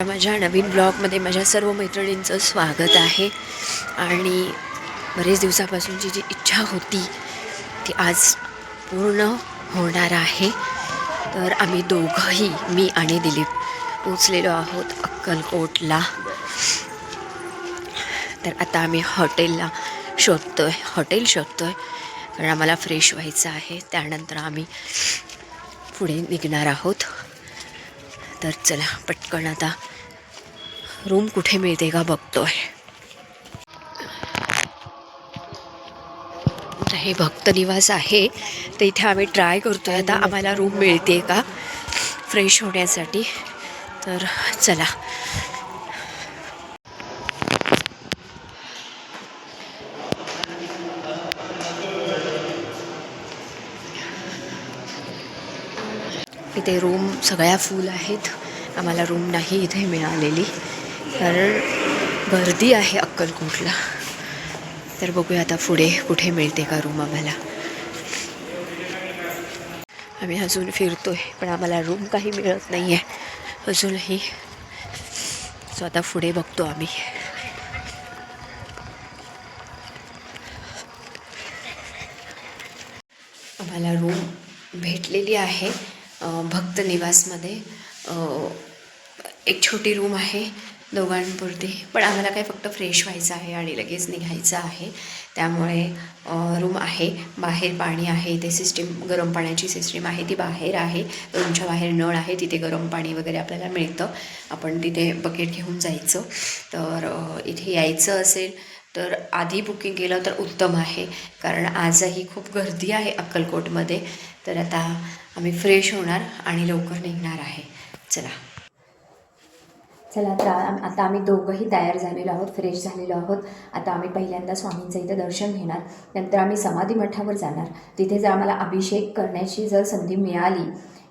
माझ्या नवीन ब्लॉगमध्ये माझ्या सर्व मैत्रिणींचं स्वागत आहे. आणि बरेच दिवसापासूनची जी इच्छा होती ती आज पूर्ण होणार आहे. तर आम्ही दोघंही, मी आणि दिलीप, पोचलेलो आहोत अक्कलकोटला. तर आता आम्ही हॉटेल शोधतोय कारण आम्हाला फ्रेश व्हायचं आहे. त्यानंतर आम्ही पुढे निघणार आहोत. तर चला पटकन आता रूम कुठे मिळते का बघतोय. हे भक्त निवास आहे, तर इथे आम्ही ट्राय करतोय आता आम्हाला रूम मिळते का फ्रेश होण्यासाठी. तर चला. इथे रूम सगळ्या फुल आहेत. आम्हाला रूम नाही इथे मिळालेली कारण गर्दी आहे अक्कलकोटला. तर बघूया आता पुढे कुठे मिळते का रूम आम्हाला. आम्ही अजून फिरतोय पण आम्हाला रूम काही मिळत नाही आहे अजूनही. सो आता पुढे बघतो आम्ही. आम्हाला रूम भेटलेली आहे भक्त निवासमध्ये. एक छोटी रूम आहे दोघांपुरती, पण आम्हाला काय फक्त फ्रेश व्हायचं आहे आणि लगेच निघायचं आहे. त्यामुळे रूम आहे. बाहेर पाणी आहे, इथे गरम पाण्याची सिस्टीम आहे, ती बाहेर आहे. रूमच्या बाहेर नळ आहे, तिथे गरम पाणी वगैरे आपल्याला मिळतं. आपण तिथे बकेट घेऊन जायचं. तर इथे यायचं असेल तर आधी बुकिंग केलं तर उत्तम आहे, कारण आजही खूप गर्दी आहे अक्कलकोटमध्ये. तर आता आम्ही फ्रेश होणार आणि लवकर निघणार आहे. चला तर आता आम्ही दोघंही तयार झालेलो आहोत, फ्रेश झालेलो आहोत. आता आम्ही पहिल्यांदा स्वामींचं इथं दर्शन घेणार. नंतर आम्ही समाधी मठावर जाणार. तिथे जर आम्हाला अभिषेक करण्याची जर संधी मिळाली,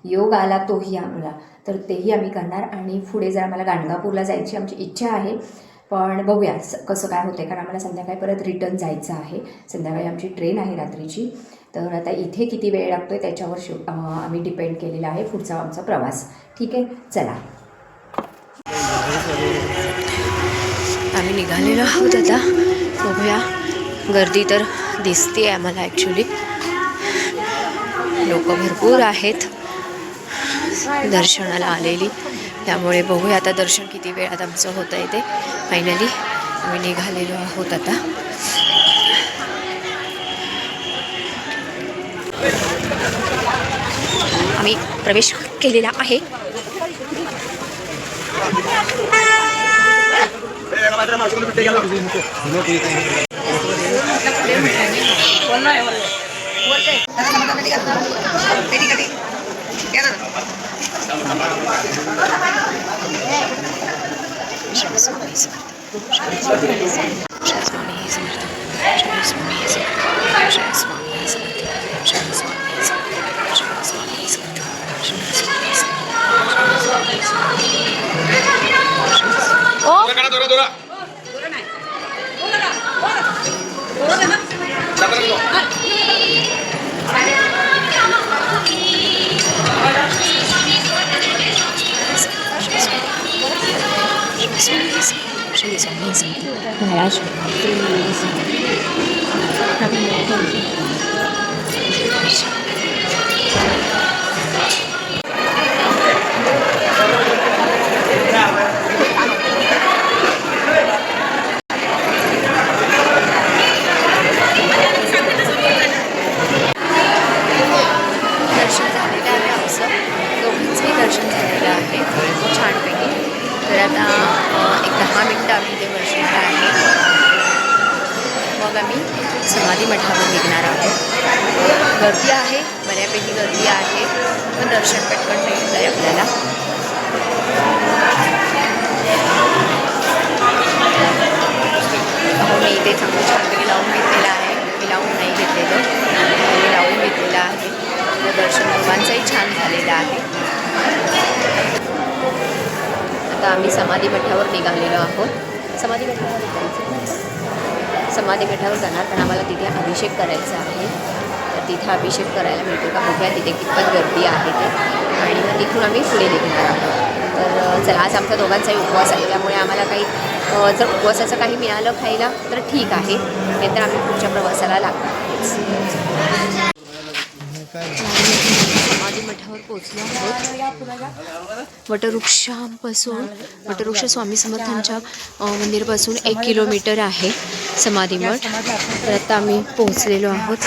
योग आला तोही आम्हाला, तर तेही आम्ही करणार. आणि पुढे जर आम्हाला गाणगापूरला जायची आमची इच्छा आहे, पण बघूया कसं काय होतं आहे, कारण आम्हाला संध्याकाळी परत रिटर्न जायचं आहे. संध्याकाळी आमची ट्रेन आहे रात्रीची. तर आता इथे किती वेळ लागतो आहे त्याच्यावर आम्ही डिपेंड केलेला आहे पुढचा आमचा प्रवास. ठीक आहे, चला. आम्ही निघालेलो आहोत आता. बघूया, गर्दी तर दिसते आहे आम्हाला. ॲक्च्युली लोक भरपूर आहेत दर्शनाला आलेली. त्यामुळे बघूया आता दर्शन किती वेळात आमचं होतं आहे ते. फायनली आम्ही निघालेलो आहोत आता. आम्ही प्रवेश केलेला आहे. महाराज दर्शन झालेलं आहे छानपैकी. तर आता एक 10 मिनटं आम्ही इथे बसलेलं आहे. मग आम्ही समाधी मठावर निघणार आहोत. गर्दी आहे, बऱ्यापैकी गर्दी आहे, पण दर्शन पटकन मिळतं आहे आपल्याला. मी इथे चांगलं छानपैकी लावून घेतलेलं आहे. मी लावून नाही घेतलेलं, मी लावून घेतलेलं आहे. दर्शन दोघांचंही छान झालेलं आहे. आता आम्ही समाधी मठावर निघालेलो आहोत. समाधी मठावर जायचं, समाधी मठावर जाणार, पण आम्हाला तिथे अभिषेक करायचा आहे. तिथं अभिषेक करायला मिळतो का बघूया तिथे कितपत गर्दी आहे ते, आणि मग तिथून आम्ही पुढे निघणार आहोत. तर चला, आज आमच्या दोघांचाही उपवास आहे, त्यामुळे आम्हाला काही जर उपवासाचं काही मिळालं खायला तर ठीक आहे, नाहीतर आम्ही पुढच्या प्रवासाला लागणार. समाधी मठावर पोहोचलो आहोत. वटवृक्ष स्वामी समर्थांच्या मंदिरापासून 1 किलोमीटर आहे समाधी मठ. तर आता आम्ही पोहोचलेलो आहोत.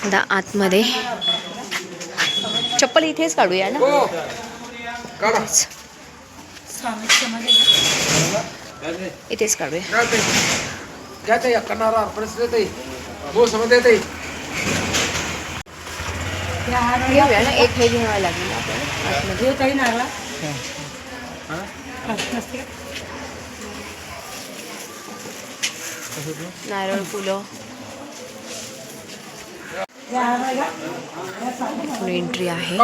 आता आतमध्ये चप्पल इथेच काढूया ना. इथेच काढूया. घेऊया ना, एक हे घ्यावं लागेल आपल्याला. नारळ फुलं एंट्री आहे.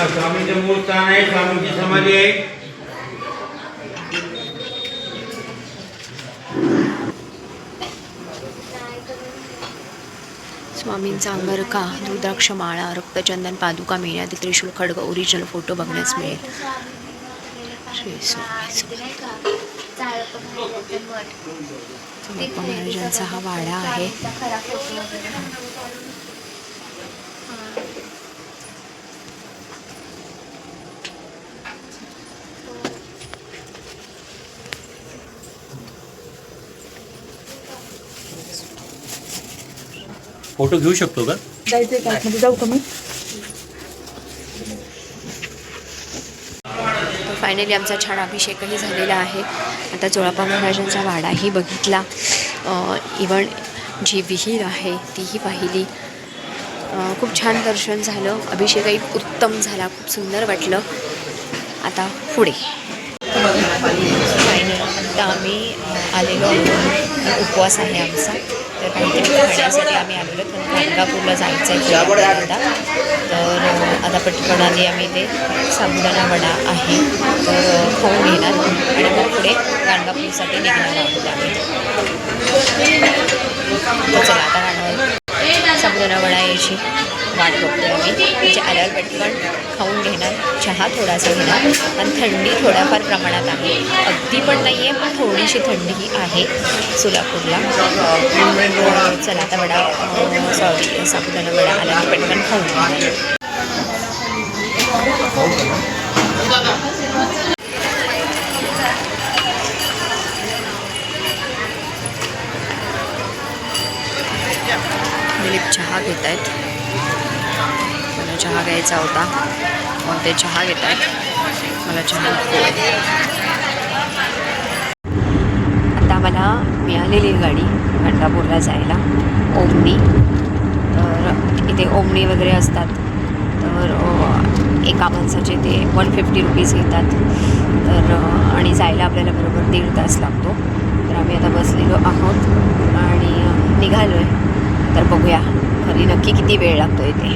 स्वामींचे मूळ स्थान आहे, स्वामींची समाधी आहे. स्वामींचा अंगरखा, रुद्राक्ष माळा, रक्तचंदन, पादुका मिळण्यात, त्रिशूल, खड्ग, ओरिजिनल फोटो बघण्यास मिळेल. श्री स्वामी महाराजांचा हा वाडा आहे. फोटो घेऊ शकतो का? जायचंय का आतमध्ये, जाऊ का मी? फायनली आमचा छान अभिषेकही झालेला आहे. आता जोळाप्पा महाराजांचा वाडाही बघितला, इवन जी विहीर आहे तीही पाहिली. खूप छान दर्शन झालं, अभिषेकही उत्तम झाला, खूप सुंदर वाटलं. आता पुढे फायनल आता आम्ही आलेलो आहोत. उपवास आहे आमचा, तर काहीतरी खाण्यासाठी आम्ही आलेलो. पण गाणगापूरला जायचं आहे आता. तर आता पटकन आली आम्ही ते साबुदाणा वडा आहे तर खाऊन घेणार आणि मग पुढे गाणगापूरसाठी निघणार आहोत आम्ही. तर चला आता साबुदाणा वडा यायची वाट बघतोय आम्ही. म्हणजे आल्यावर पटकन खाऊन घेणार, चहा थोडासा घेणार आणि थंडी थोड्याफार प्रमाणात आहे. अगदी पण नाही आहे, पण थोडीशी थंडी आहे सोलापूरला. चला आता वडा साबुदाणा वडा आला की पटकन खाऊन घेणार. दिलीप चहा घेत आहेत. मला चहा घ्यायचा होता पण ते चहा घेत आहेत. मला चहा आता मला मिळालेली गाडी गाणगापूरला जायला ओमनी. तर इथे ओमनी वगैरे असतात. तर एका माणसाचे ते 150 रुपीज घेतात. तर आणि जायला आपल्याला बरोबर 1.5 तास लागतो. तर आम्ही आता बसलेलो आहोत आणि निघालो आहे. तर बघूया खरी नक्की किती वेळ लागतो इथे.